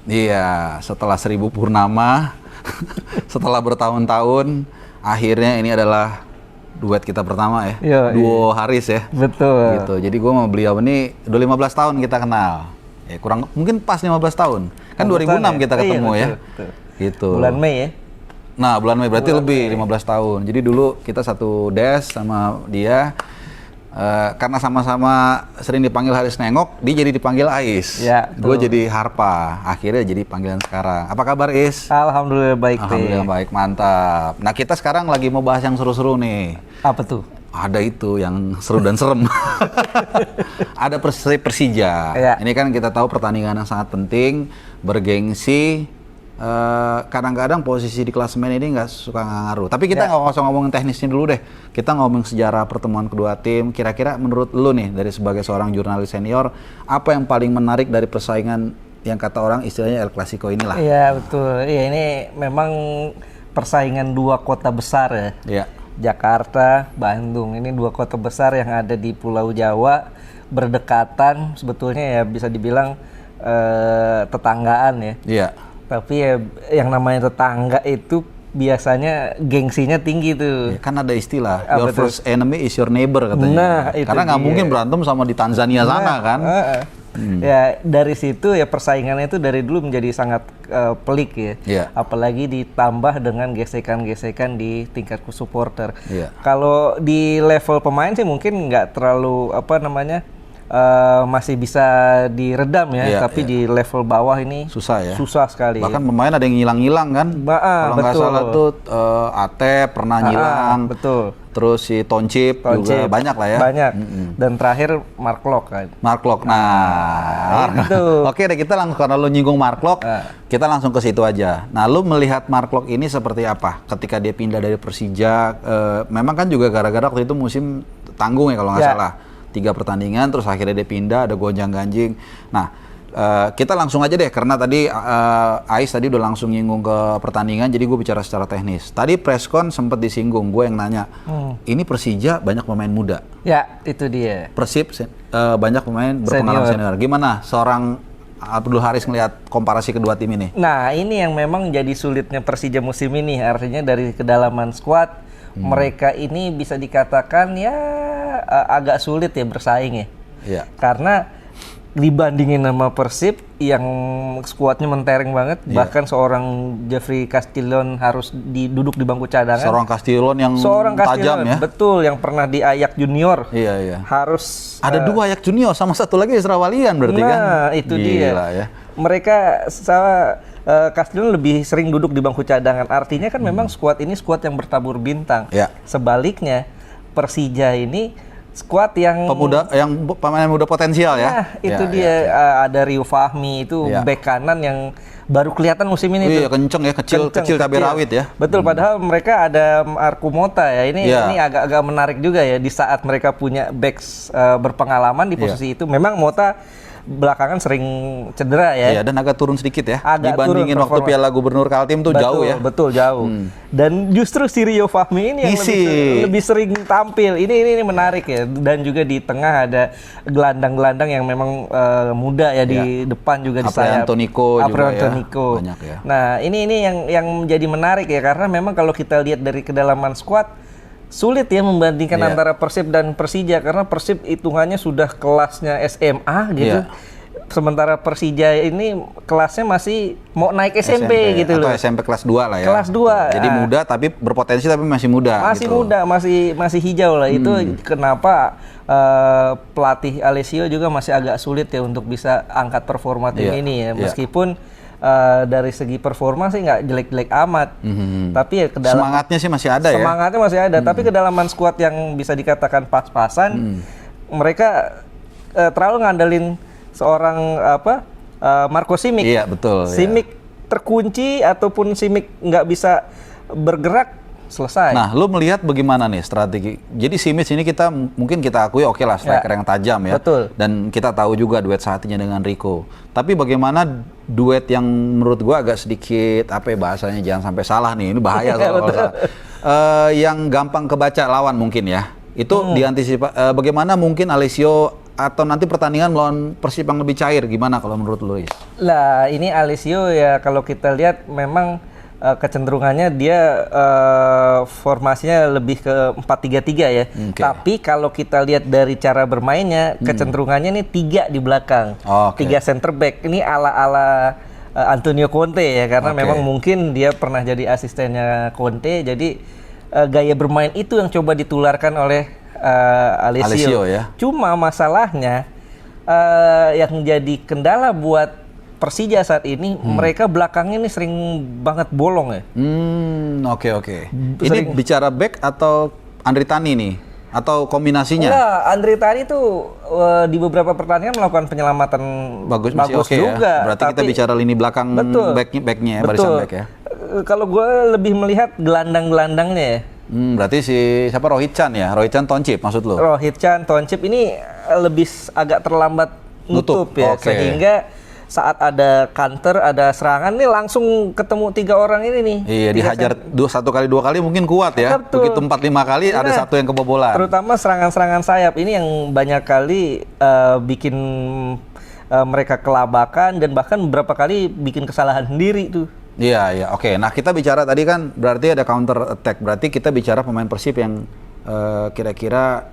Iya, setelah 1000 purnama, setelah bertahun-tahun, akhirnya ini adalah duet kita pertama ya. Iya, Duo Haris ya. Betul. Gitu. Jadi gue sama beliau ini udah 15 tahun kita kenal. Ya kurang mungkin pas 15 tahun. Kan 2006 ya? kita ketemu Iya, ya. betul. Gitu. Bulan Mei ya. Nah, bulan Mei berarti lebih 15 tahun. Jadi dulu kita satu desk sama dia. Karena sama-sama sering dipanggil Haris Nengok, dia jadi dipanggil Ais. Ya, gue jadi Harpa. Akhirnya jadi panggilan sekarang. Apa kabar, Is? Alhamdulillah baik. Alhamdulillah baik, mantap. Nah, kita sekarang lagi mau bahas yang seru-seru nih. Apa tuh? Ada itu yang seru dan serem. Ada Persija. Ya. Ini kan kita tahu pertandingan yang sangat penting, bergengsi. Kadang-kadang posisi di klasemen ini nggak suka ngaruh. Tapi kita nggak usah ngomongin teknisnya dulu deh. Kita ngomong sejarah pertemuan kedua tim. Kira-kira menurut lu nih, dari sebagai seorang jurnalis senior, apa yang paling menarik dari persaingan yang kata orang istilahnya El Clasico inilah? Iya betul. Iya ini memang persaingan dua kota besar ya. Iya. Jakarta, Bandung. Ini dua kota besar yang ada di Pulau Jawa, berdekatan. Sebetulnya ya bisa dibilang tetanggaan ya. Iya. Tapi ya yang namanya tetangga itu biasanya gengsinya tinggi tuh. Ya, kan ada istilah, Apa your tuh? first enemy is your neighbor katanya. Nah, itu karena nggak dia. mungkin berantem sama di Tanzania sana kan. Ya dari situ ya persaingannya itu dari dulu menjadi sangat pelik ya. Iya. Apalagi ditambah dengan gesekan-gesekan di tingkat supporter. Iya. Kalau di level pemain sih mungkin nggak terlalu masih bisa diredam ya, Iya, tapi di level bawah ini Susah ya. susah sekali. Bahkan pemain ada yang ngilang-ngilang kan. Kalau nggak betul. salah tuh Ate pernah ngilang. Betul. Terus si Toncip juga banyak lah ya. Banyak. Dan terakhir Mark Locke kan. Mark Locke. Nah, itu. Oke deh, kita langsung, karena lu nyinggung Mark Locke, kita langsung ke situ aja. Nah, lu melihat Mark Locke ini seperti apa ketika dia pindah dari Persija? Memang kan juga gara-gara waktu itu musim tanggung ya kalau nggak salah. 3 pertandingan, terus akhirnya dia pindah, ada gonjang-ganjing. Nah, kita langsung aja deh, karena tadi Ais tadi udah langsung nyinggung ke pertandingan, jadi gue bicara secara teknis. Tadi preskon sempat disinggung, gue yang nanya, ini Persija banyak pemain muda. Ya, itu dia. Persib banyak pemain berpengalaman senior. Gimana seorang Abdul Haris ngelihat komparasi kedua tim ini? Nah, ini yang memang jadi sulitnya Persija musim ini. Artinya dari kedalaman skuad, mereka ini bisa dikatakan ya agak sulit ya bersaing ya. Iya. Karena dibandingin sama Persib yang skuadnya mentereng banget, bahkan seorang Jeffrey Castillon harus duduk di bangku cadangan. Seorang Castillon yang tajam ya. Betul, yang pernah di Ajax Junior. Iya, iya. Harus Ada 2 Ajax Junior sama satu lagi Isra Walian berarti kan. Nah, itu dia. Ya. Mereka Castillon lebih sering duduk di bangku cadangan. Artinya kan memang skuad ini skuad yang bertabur bintang. Ya. Sebaliknya Persija ini skuad yang pemain muda potensial ya. Nah, itu dia. Ada Rio Fahmi itu bek kanan yang baru kelihatan musim ini. Iya, kenceng ya, kecil cabai rawit ya. Betul, padahal mereka ada Arku Mota ya. Ini agak-agak menarik juga ya di saat mereka punya backs berpengalaman di posisi itu. Memang Mota belakangan sering cedera ya. Iya, dan agak turun sedikit ya. Agak dibandingin turun waktu Piala Gubernur Kaltim tuh jauh ya. Betul, jauh. Dan justru si Rio Fahmi ini yang lebih sering tampil. Ini menarik ya. Dan juga di tengah ada gelandang-gelandang yang memang muda ya, di depan juga di sayap. Aprianto Nico juga ya. Banyak ya. Nah, ini yang menjadi menarik ya, karena memang kalau kita lihat dari kedalaman skuad sulit ya membandingkan antara Persib dan Persija, karena Persib hitungannya sudah kelasnya SMA gitu. Sementara Persija ini kelasnya masih mau naik SMP gitu atau loh. SMP kelas 2 lah ya. Kelas 2. Jadi muda tapi berpotensi tapi masih muda. Masih muda, masih hijau lah. Itu kenapa pelatih Alessio juga masih agak sulit ya untuk bisa angkat performa tim ini ya. Meskipun dari segi performa sih nggak jelek-jelek amat, tapi ya semangatnya sih masih ada ya. Semangatnya masih ada, tapi kedalaman skuad yang bisa dikatakan pas-pasan, mereka terlalu ngandelin seorang Marco Simic. Iya betul. Simic terkunci ataupun Simic nggak bisa bergerak, selesai. Nah, lu melihat bagaimana nih strategi? Jadi Simic ini mungkin kita akui oke lah striker yang tajam ya. Betul. Dan kita tahu juga duet saatnya dengan Rico. Tapi bagaimana duet yang menurut gua agak sedikit bahasanya, jangan sampai salah nih, ini bahaya kalau salah. Yang gampang kebaca lawan mungkin ya. Itu diantisipasi bagaimana mungkin Alessio atau nanti pertandingan melawan Persib yang lebih cair, gimana kalau menurut lu, Is? Lah, ini Alessio ya kalau kita lihat memang kecenderungannya dia formasinya lebih ke 4-3-3 ya. Tapi kalau kita lihat dari cara bermainnya, kecenderungannya nih 3 di belakang. 3 center back. Ini ala-ala Antonio Conte ya, karena memang mungkin dia pernah jadi asistennya Conte, jadi gaya bermain itu yang coba ditularkan oleh Alessio ya. Cuma masalahnya yang jadi kendala buat Persija saat ini, mereka belakangnya ini sering banget bolong ya. Oke. Ini bicara back atau Andri Tani nih? Atau kombinasinya? Enggak, Andri Tani tuh di beberapa pertandingan melakukan penyelamatan bagus juga. Ya? Berarti kita bicara lini belakang backnya ya, barisan back ya. Kalau gue lebih melihat gelandang-gelandangnya ya. Berarti siapa, Rohit Chan ya? Rohit Chan Toncip maksud lo? Rohit Chan Toncip ini lebih agak terlambat nutup ya, sehingga saat ada counter, ada serangan nih langsung ketemu 3 orang ini nih. Iya, dihajar 1 kali 2 kali mungkin kuat ya. Betul. Begitu 4-5 kali ada 1 yang kebobolan. Terutama serangan-serangan sayap ini yang banyak kali bikin mereka kelabakan dan bahkan beberapa kali bikin kesalahan sendiri tuh. Iya. Oke. Nah, kita bicara tadi kan berarti ada counter attack. Berarti kita bicara pemain Persib yang kira-kira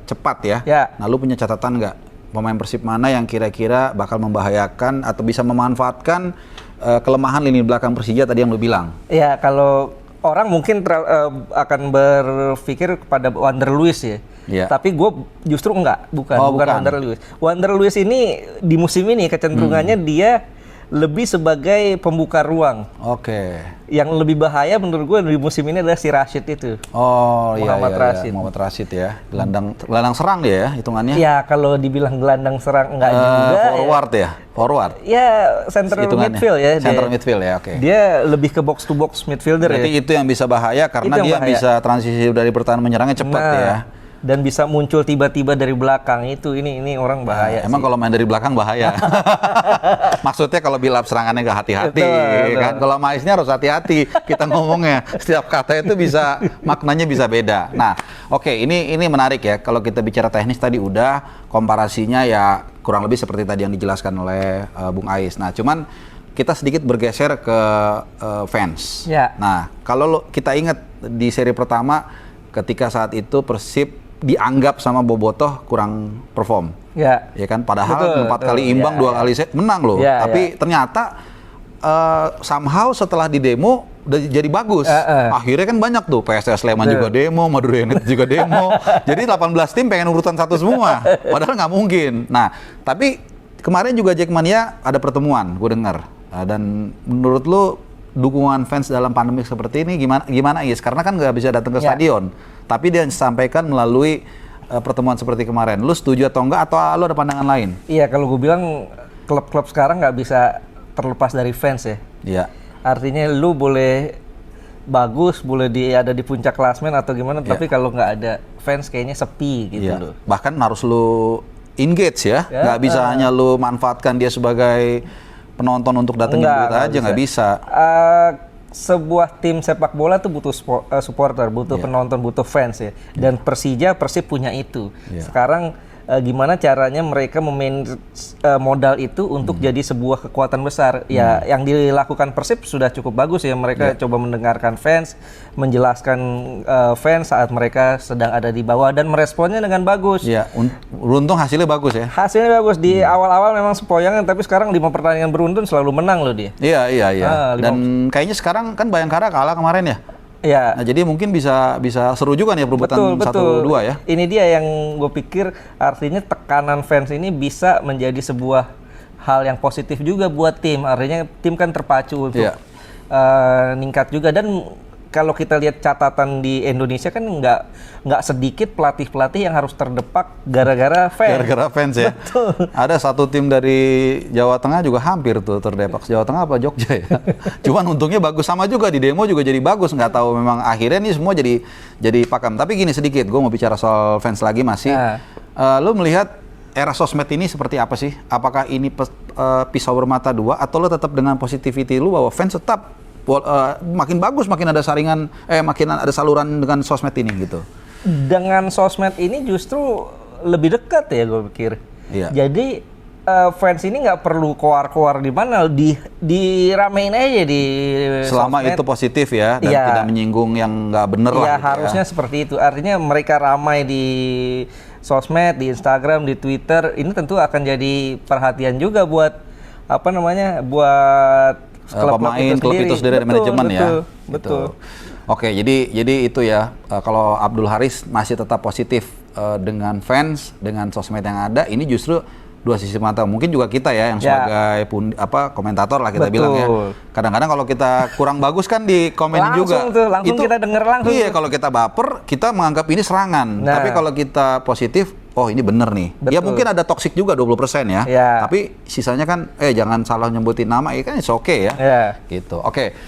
cepat ya. Nah, lu punya catatan nggak? Pemain Persib mana yang kira-kira bakal membahayakan atau bisa memanfaatkan kelemahan lini belakang Persija tadi yang lu bilang? Ya, kalau orang mungkin akan berpikir kepada Wander Luiz ya. Tapi gue justru bukan Wander Luiz. Wander Luiz ini di musim ini kecenderungannya dia lebih sebagai pembuka ruang. Yang lebih bahaya menurut gue di musim ini adalah si Rashid itu. Muhammad Rashid ya. Gelandang serang dia ya hitungannya. Ya, kalau dibilang gelandang serang enggak juga. Forward. Ya, center midfield ya. Center midfield ya, Dia lebih ke box to box midfielder. Berarti itu yang bisa bahaya karena dia bisa transisi dari pertahanan menyerangnya cepat ya. Dan bisa muncul tiba-tiba dari belakang ini orang bahaya. Emang kalau main dari belakang bahaya. Maksudnya kalau build up serangannya nggak hati-hati, kan? Kalau maisnya harus hati-hati. Kita ngomongnya setiap kata itu bisa maknanya bisa beda. Nah, ini menarik ya. Kalau kita bicara teknis tadi udah komparasinya ya kurang lebih seperti tadi yang dijelaskan oleh Bung Ais. Nah, cuman kita sedikit bergeser ke fans. Nah, kalau kita ingat di seri pertama ketika saat itu Persib dianggap sama Bobotoh kurang perform, ya kan? Padahal 4 kali imbang, 2 kali menang loh. Tapi ternyata somehow setelah di demo udah jadi bagus. Akhirnya kan banyak tuh PSS Sleman juga demo, Madura United juga demo. Jadi 18 tim pengen urutan 1 semua. Padahal nggak mungkin. Nah, tapi kemarin juga Jackmania ada pertemuan, gue dengar. Dan menurut lu dukungan fans dalam pandemi seperti ini gimana Is? Karena kan nggak bisa datang ke stadion, tapi dia sampaikan melalui pertemuan seperti kemarin. Lu setuju atau enggak, atau lu ada pandangan lain? Iya, kalau gue bilang klub-klub sekarang nggak bisa terlepas dari fans ya. Iya. Artinya lu boleh bagus, boleh ada di puncak klasmen atau gimana, tapi kalau nggak ada fans kayaknya sepi gitu loh. Bahkan harus lu engage ya, nggak bisa hanya lu manfaatkan dia sebagai penonton untuk datengin duit aja, nggak bisa. Sebuah tim sepak bola tuh butuh supporter, butuh penonton, butuh fans ya. Dan Persib punya itu. Sekarang gimana caranya mereka memanage modal itu untuk jadi sebuah kekuatan besar. Ya, yang dilakukan Persib sudah cukup bagus ya. Mereka coba mendengarkan fans, menjelaskan fans saat mereka sedang ada di bawah dan meresponnya dengan bagus. Iya, beruntung hasilnya bagus ya. Hasilnya bagus. Di awal-awal memang sepoyangan, tapi sekarang 5 pertandingan beruntun selalu menang loh dia. Iya. Dan kayaknya sekarang kan Bayangkara kalah kemarin ya. Ya. Nah, jadi mungkin bisa seru juga nih perebutan 1-2 ya. Ini dia yang gue pikir artinya tekanan fans ini bisa menjadi sebuah hal yang positif juga buat tim. Artinya tim kan terpacu untuk meningkat juga. Dan kalau kita lihat catatan di Indonesia kan nggak sedikit pelatih-pelatih yang harus terdepak gara-gara fans. Gara-gara fans ya. Betul. Ada satu tim dari Jawa Tengah juga hampir tuh terdepak. Jawa Tengah apa Jogja ya? Cuman untungnya bagus, sama juga di demo juga jadi bagus. Nggak tahu memang akhirnya nih semua jadi pakem. Tapi gini sedikit, gue mau bicara soal fans lagi masih. Lo melihat era sosmed ini seperti apa sih? Apakah ini pisau bermata dua, atau lo tetap dengan positivity lo bahwa fans tetap makin bagus, makin ada makin ada saluran dengan sosmed ini gitu? Dengan sosmed ini justru lebih dekat ya gue pikir. Iya. Jadi fans ini nggak perlu keluar-keluar di mana, diramein aja di selama sosmed. itu positif ya dan Iya. tidak menyinggung yang nggak bener lah. Iya, gitu harusnya ya. seperti itu. Artinya mereka ramai di sosmed, di Instagram, di Twitter, ini tentu akan jadi perhatian juga buat apa namanya, buat Pemain klub itu sendiri dan manajemen ya. Betul. Gitu. Oke, jadi itu ya. Kalau Abdul Haris masih tetap positif dengan fans, dengan sosmed yang ada, ini justru dua sisi mata. Mungkin juga kita ya yang sebagai komentator lah kita bilang ya. Kadang-kadang kalau kita kurang bagus kan di komenin juga. Langsung kita denger langsung. Iya, kalau kita baper, kita menganggap ini serangan. Nah. Tapi kalau kita positif, oh ini bener nih. Ya mungkin ada toksik juga 20% ya. Tapi sisanya kan jangan salah nyebutin nama, kan it's okay ya. Gitu. Oke.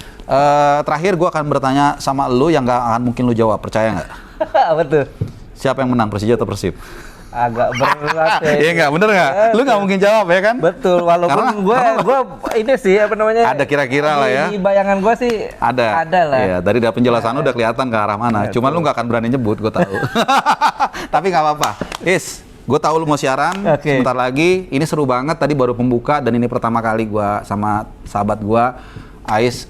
Terakhir gue akan bertanya sama lu yang gak akan mungkin lu jawab, percaya nggak? Betul. Siapa yang menang, Persija atau Persib? Agak berat ya. Iya nggak, bener nggak? Lu nggak mungkin jawab ya kan? Betul, walaupun gue ini sih apa namanya? Ada kira-kira lah ya. Di bayangan gue sih ada lah. Iya, dari penjelasan lu udah kelihatan ke arah mana. Cuman lu nggak akan berani nyebut, gue tahu. Tapi nggak apa-apa. Gue tahu lu mau siaran sebentar lagi. Ini seru banget. Tadi baru pembuka dan ini pertama kali gue sama sahabat gue, Ais,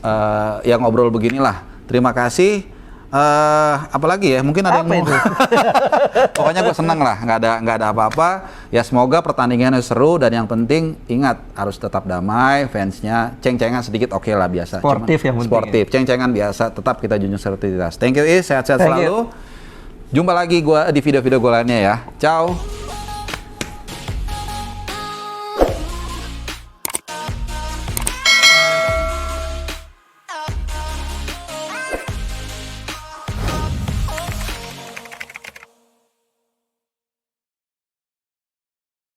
yang ngobrol beginilah. Terima kasih. Apalagi ya, mungkin ada yang mau. Pokoknya gue senang lah, nggak ada apa-apa. Ya semoga pertandingannya seru dan yang penting ingat harus tetap damai, fansnya ceng-cengan sedikit oke lah biasa. Sportif yang penting. Sportif, ceng-cengan biasa, tetap kita junjung sportivitas. Thank you Is, sehat-sehat selalu. Jumpa lagi gue di video-video gue lainnya ya. Ciao.